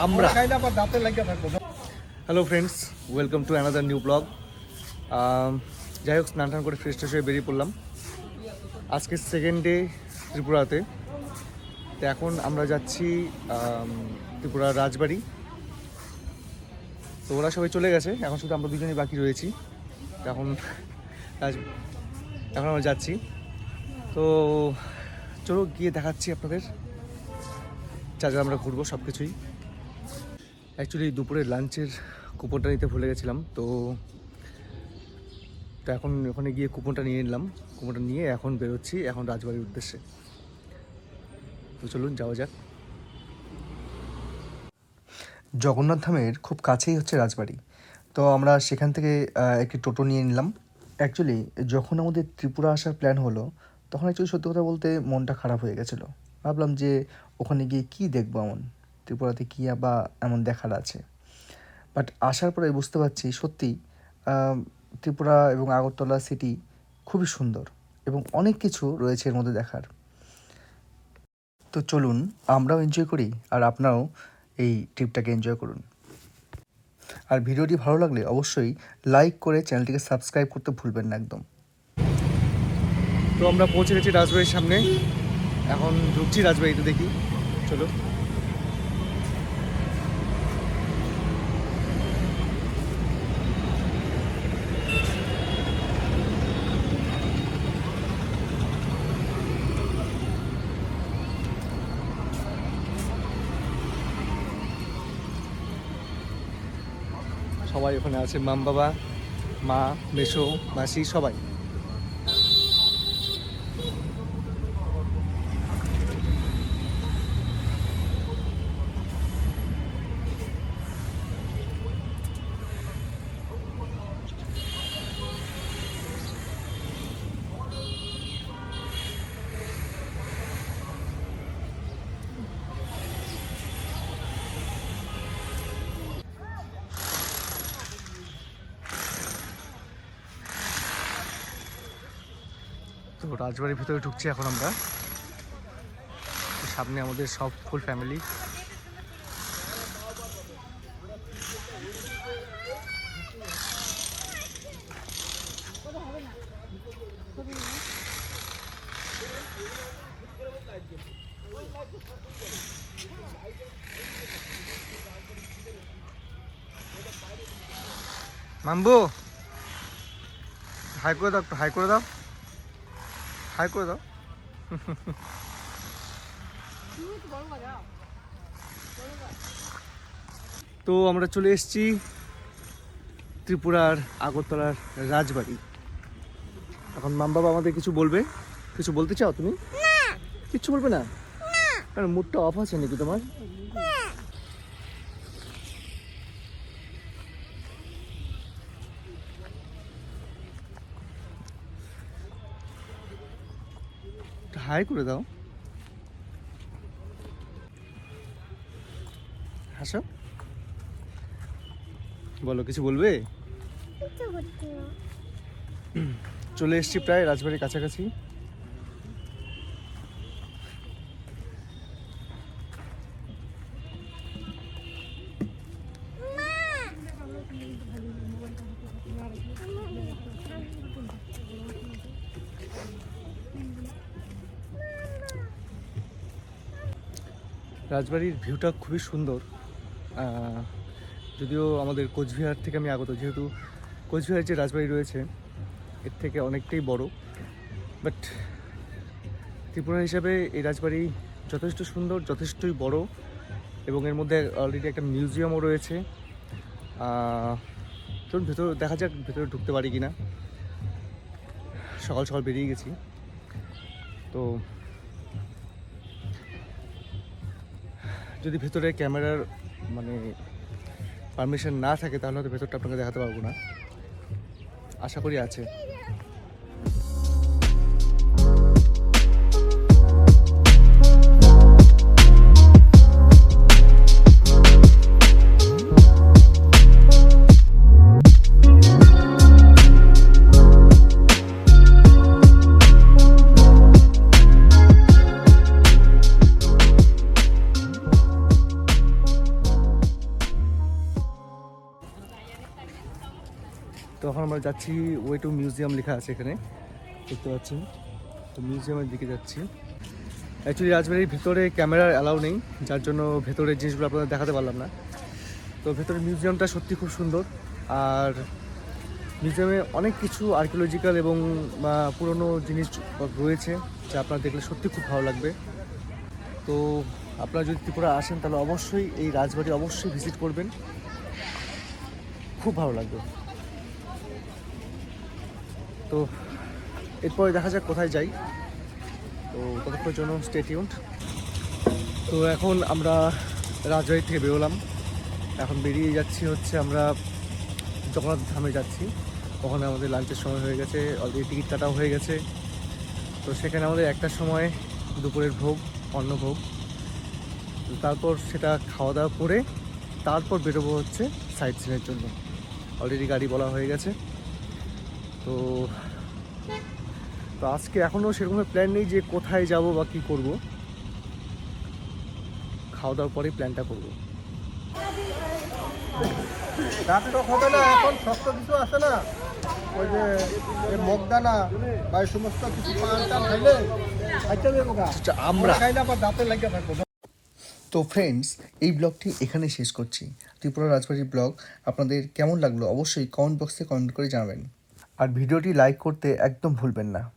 আমরা hello friends, welcome to another new blog. যাই হোক, স্নান টান করে ফ্রেশ ট্রেশ হয়ে বেরিয়ে পড়লাম। আজকে সেকেন্ড ডে ত্রিপুরাতে। তো এখন আমরা যাচ্ছি ত্রিপুরার রাজবাড়ি। তো ওরা সবাই চলে গেছে, এখন শুধু আমরা দুজনেই বাকি রয়েছি। এখন আমরা যাচ্ছি। তো চলো গিয়ে দেখাচ্ছি আপনাদের যা যা আমরা ঘুরবো সব কিছুই। অ্যাকচুয়ালি দুপুরে লাঞ্চের কুপনটা নিতে ভুলে গেছিলাম, তো এখন ওখানে গিয়ে কুপনটা নিয়ে নিলাম। কুপনটা নিয়ে এখন বেরোচ্ছি, এখন রাজবাড়ির উদ্দেশ্যে। তো চলুন যাওয়া যাক। জগন্নাথ ধামের খুব কাছেই হচ্ছে রাজবাড়ি। তো আমরা সেখান থেকে একটি টোটো নিয়ে নিলাম। অ্যাকচুয়ালি যখন আমাদের ত্রিপুরা আসার প্ল্যান হলো, তখন অ্যাকচুয়ালি সত্যি কথা বলতে মনটা খারাপ হয়ে গেছিলো। ভাবলাম যে ওখানে গিয়ে কী দেখবো, এমন ত্রিপুরাতে কী বা এমন দেখার আছে। বাট আসার পরে বুঝতে পারছি সত্যি ত্রিপুরা এবং আগরতলা সিটি খুবই সুন্দর এবং অনেক কিছু রয়েছে এর মধ্যে দেখার। তো চলুন আমরাও এনজয় করি, আর আপনারাও এই ট্রিপটাকে এনজয় করুন। আর ভিডিওটি ভালো লাগলে অবশ্যই লাইক করে চ্যানেলটিকে সাবস্ক্রাইব করতে ভুলবেন না একদম। তো আমরা পৌঁছে গেছি রাজবাড়ির সামনে, এখন ঢুকছি রাজবাড়িতে, দেখি চলো। সবাই ওখানে আছে, মাম বাবা, মা, মেসো, মাসি, সবাই। তো রাজবাড়ির ভিতরে ঢুকছি এখন আমরা। সামনে আমাদের সব ফুল ফ্যামিলি। মাম্বু হাই করে দাও, একটু হাই করে দাও, হাই করে দাও। তো আমরা চলে এসেছি ত্রিপুরার আগরতলার রাজবাড়ি। এখন মাম বাবা আমাদের কিছু বলবে। কিছু বলতে চাও তুমি? কিচ্ছু বলবে না? কারণ মুডটা অফ আছে নাকি তোমার? হাই করে দাও, হাসো, বলো কিছু বলবে। চলে এসছি প্রায় রাজবাড়ির কাছাকাছি। রাজবাড়ির ভিউটা খুবই সুন্দর। যদিও আমাদের কোচবিহার থেকে আমি আগত, যেহেতু কোচবিহারের যে রাজবাড়ি রয়েছে এর থেকে অনেকটাই বড়, বাট ত্রিপুরা হিসাবে এই রাজবাড়ি যথেষ্ট সুন্দর, যথেষ্টই বড়, এবং এর মধ্যে অলরেডি একটা মিউজিয়ামও রয়েছে। চলুন ভেতরে দেখা যাক, ভেতরে ঢুকতে পারি কিনা। সকাল সকাল বেরিয়ে গেছি, তো যদি ভেতরে ক্যামেরার পারমিশন না থাকে তাহলে হয়তো ভেতরটা আপনাকে দেখাতে পারবো না। আশা করি আছে। এখন আমরা যাচ্ছি ওয়ে টু মিউজিয়াম, লেখা আছে এখানে দেখতে পাচ্ছেন। তো মিউজিয়ামের দিকে যাচ্ছি। অ্যাকচুয়ালি রাজবাড়ির ভিতরে ক্যামেরার অ্যালাউ নেই, যার জন্য ভেতরের জিনিসগুলো আপনাদের দেখাতে পারলাম না। তো ভেতরের মিউজিয়ামটা সত্যি খুব সুন্দর। আর মিউজিয়ামে অনেক কিছু আর্কিওলজিক্যাল এবং পুরনো জিনিস রয়েছে, যা আপনারা দেখলে সত্যি খুব ভালো লাগবে। তো আপনারা যদি ত্রিপুরা আসেন তাহলে অবশ্যই এই রাজবাড়ি অবশ্যই ভিজিট করবেন, খুব ভালো লাগবে। তো এরপরে দেখা যাক কোথায় যাই। তো ততক্ষণের জন্য স্টে টিউনড। তো এখন আমরা রাজবাড়ি থেকে বেরোলাম, এখন বেরিয়ে যাচ্ছি হচ্ছে আমরা জগন্নাথ ধামে যাচ্ছি। ওখানে আমাদের লাঞ্চের সময় হয়ে গেছে, অলরেডি টিকিট কাটাও হয়ে গেছে। তো সেখানে আমাদের একটার সময় দুপুরের ভোগ, অন্নভোগ। তারপর সেটা খাওয়া দাওয়া করে তারপর বেরোবো হচ্ছে সাইট সিনের জন্য। অলরেডি গাড়ি বলা হয়ে গেছে। তো তো আজকে এখনও সেরকম প্ল্যান নেই যে কোথায় যাব বা কী করব, খাওয়া দাওয়ার পরেই প্ল্যানটা করব। ডাক্তার হবে না, এখন শক্ত কিছু আছে না, ওই যে মগদানা বা এই সমস্ত কিছু পানটা খাইলে খাইতে দেবো গা। আমরা খাইলে আবার দাঁতে লাগিয়ে থাকবো। তো ফ্রেন্ডস, এই ব্লগটি এখানে শেষ করছি। ত্রিপুরা রাজবাড়ির ব্লগ আপনাদের কেমন লাগলো অবশ্যই কমেন্ট বক্সে কমেন্ট করে জানাবেন। আর ভিডিওটি লাইক করতে একদম ভুলবেন না।